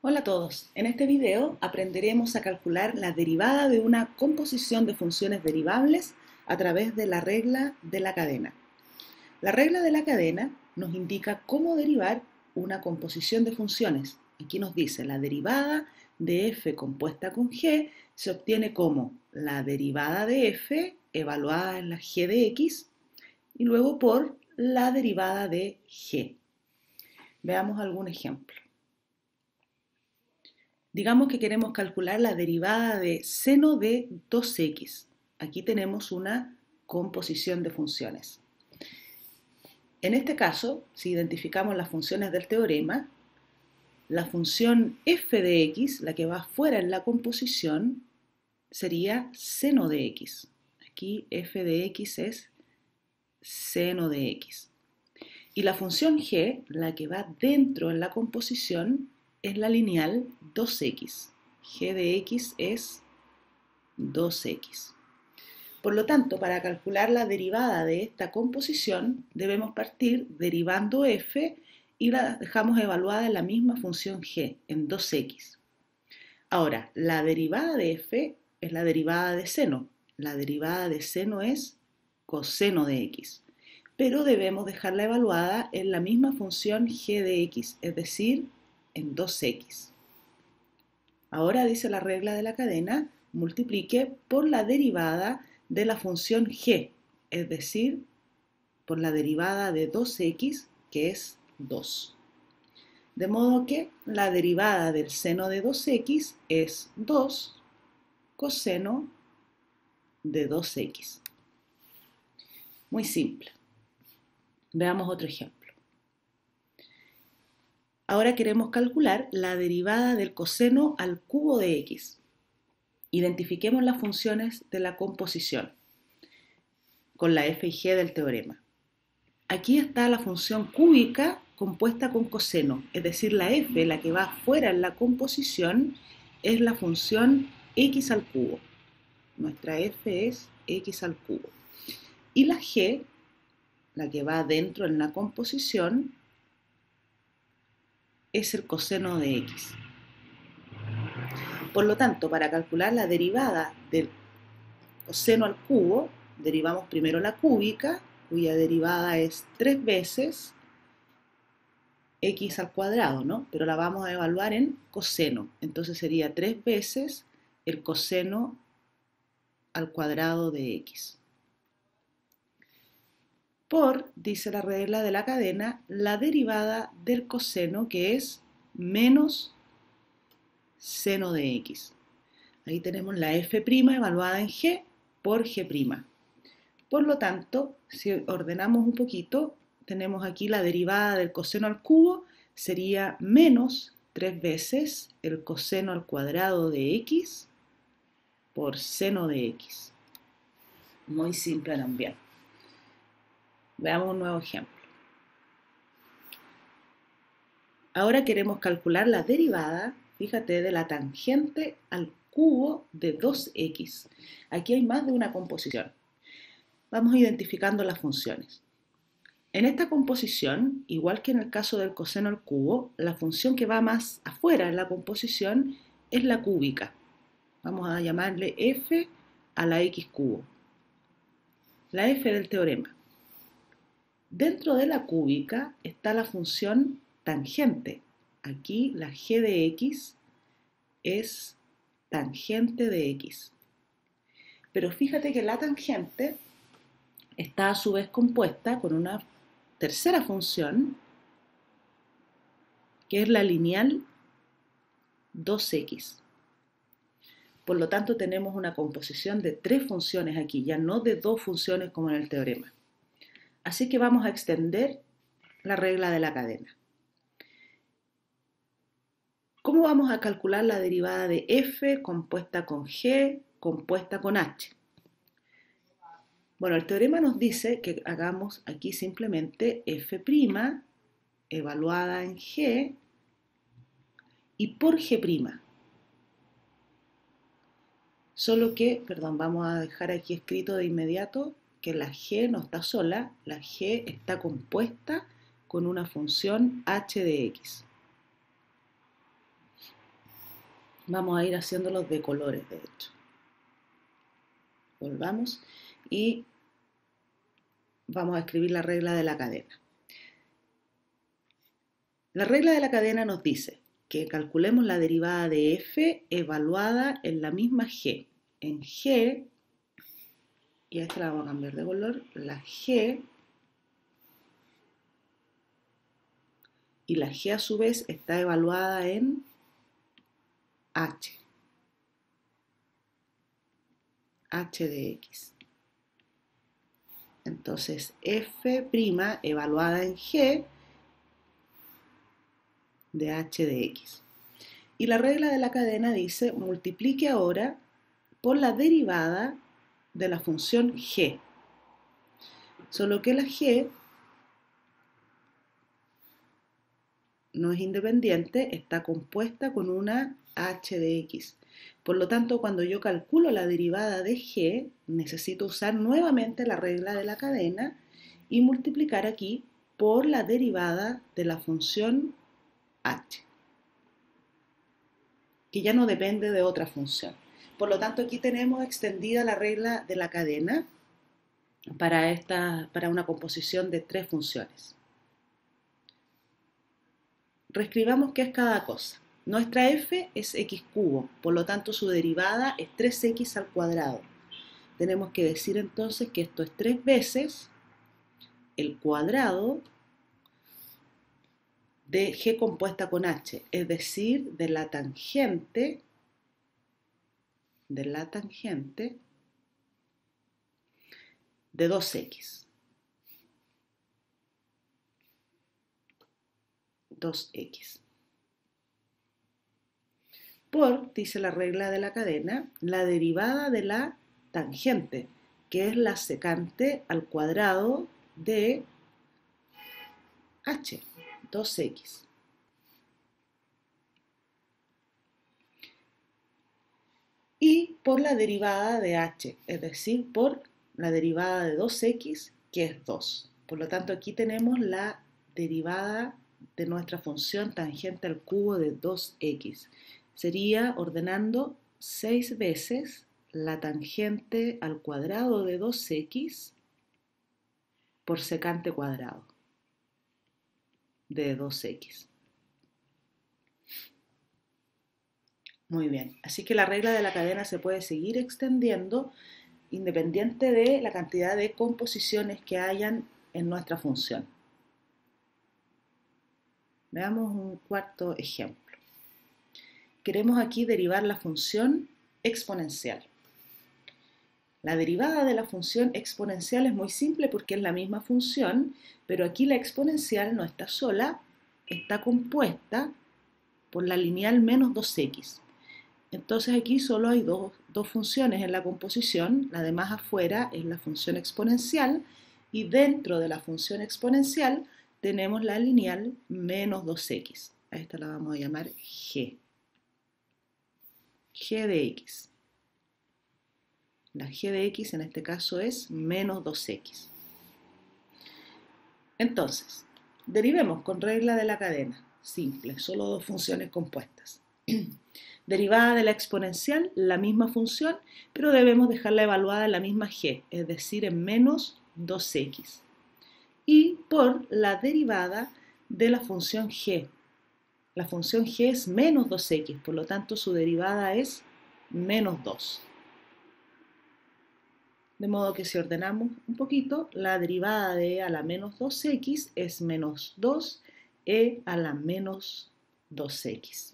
Hola a todos, en este video aprenderemos a calcular la derivada de una composición de funciones derivables a través de la regla de la cadena. La regla de la cadena nos indica cómo derivar una composición de funciones. Aquí nos dice la derivada de f compuesta con g se obtiene como la derivada de f evaluada en la g de x y luego por la derivada de g. Veamos algún ejemplo. Digamos que queremos calcular la derivada de seno de 2x. Aquí tenemos una composición de funciones. En este caso, si identificamos las funciones del teorema, la función f de x, la que va fuera en la composición, sería seno de x. Aquí f de x es seno de x. Y la función g, la que va dentro en la composición, es la lineal 2x. G de x es 2x. Por lo tanto, para calcular la derivada de esta composición, debemos partir derivando f y la dejamos evaluada en la misma función g, en 2x. Ahora, la derivada de f es la derivada de seno. La derivada de seno es coseno de x. Pero debemos dejarla evaluada en la misma función g de x, es decir, en 2x. Ahora dice la regla de la cadena, multiplique por la derivada de la función g, es decir, por la derivada de 2x, que es 2. De modo que la derivada del seno de 2x es 2 coseno de 2x. Muy simple. Veamos otro ejemplo. Ahora queremos calcular la derivada del coseno al cubo de x. Identifiquemos las funciones de la composición con la f y g del teorema. Aquí está la función cúbica compuesta con coseno, es decir, la f, la que va fuera en la composición, es la función x al cubo. Nuestra f es x al cubo. Y la g, la que va dentro en la composición, es el coseno de x. Por lo tanto, para calcular la derivada del coseno al cubo, derivamos primero la cúbica, cuya derivada es 3 veces x al cuadrado, ¿no? Pero la vamos a evaluar en coseno. Entonces sería 3 veces el coseno al cuadrado de x. Por, dice la regla de la cadena, la derivada del coseno, que es menos seno de x. Ahí tenemos la f' evaluada en g por g'. Por lo tanto, si ordenamos un poquito, tenemos aquí la derivada del coseno al cubo, sería menos 3 veces el coseno al cuadrado de x por seno de x. Muy simple también. Veamos un nuevo ejemplo. Ahora queremos calcular la derivada, fíjate, de la tangente al cubo de 2x. Aquí hay más de una composición. Vamos identificando las funciones. En esta composición, igual que en el caso del coseno al cubo, la función que va más afuera en la composición es la cúbica. Vamos a llamarle f a la x cubo. La f del teorema. Dentro de la cúbica está la función tangente. Aquí la g de x es tangente de x. Pero fíjate que la tangente está a su vez compuesta con una tercera función, que es la lineal 2x. Por lo tanto, tenemos una composición de 3 funciones aquí, ya no de 2 funciones como en el teorema. Así que vamos a extender la regla de la cadena. ¿Cómo vamos a calcular la derivada de f compuesta con g compuesta con h? Bueno, el teorema nos dice que hagamos aquí simplemente f' evaluada en g y por g'. Solo que, perdón, vamos a dejar aquí escrito de inmediato que la g no está sola, la g está compuesta con una función h de x. Vamos a ir haciéndolos de colores, de hecho. Volvamos y vamos a escribir la regla de la cadena. La regla de la cadena nos dice que calculemos la derivada de f evaluada en la misma g. En g, y a esta la vamos a cambiar de color, la g, y la g a su vez está evaluada en h, h de x. Entonces f' evaluada en g de h de x. Y la regla de la cadena dice multiplique ahora por la derivada de la función g. Solo que la g no es independiente, está compuesta con una h de x. Por lo tanto, cuando yo calculo la derivada de g, necesito usar nuevamente la regla de la cadena y multiplicar aquí por la derivada de la función h, que ya no depende de otra función. Por lo tanto, aquí tenemos extendida la regla de la cadena para una composición de tres funciones. Reescribamos qué es cada cosa. Nuestra f es x cubo, por lo tanto su derivada es 3x al cuadrado. Tenemos que decir entonces que esto es 3 veces el cuadrado de g compuesta con h, es decir, de la tangente de 2x. 2x. Por, dice la regla de la cadena, la derivada de la tangente, que es la secante al cuadrado de h, 2x. Y por la derivada de h, es decir, por la derivada de 2x, que es 2. Por lo tanto, aquí tenemos la derivada de nuestra función tangente al cubo de 2x. Sería ordenando 6 veces la tangente al cuadrado de 2x por secante cuadrado de 2x. Muy bien, así que la regla de la cadena se puede seguir extendiendo independiente de la cantidad de composiciones que hayan en nuestra función. Veamos un cuarto ejemplo. Queremos aquí derivar la función exponencial. La derivada de la función exponencial es muy simple porque es la misma función, pero aquí la exponencial no está sola, está compuesta por la lineal menos 2x. Entonces aquí solo hay dos funciones en la composición, la de más afuera es la función exponencial y dentro de la función exponencial tenemos la lineal menos 2x. A esta la vamos a llamar g. G de x. La g de x en este caso es menos 2x. Entonces, derivemos con regla de la cadena, simple, solo dos funciones compuestas. Derivada de la exponencial, la misma función, pero debemos dejarla evaluada en la misma g, es decir, en menos 2x. Y por la derivada de la función g. La función g es menos 2x, por lo tanto su derivada es menos 2. De modo que si ordenamos un poquito, la derivada de e a la menos 2x es menos 2e a la menos 2x.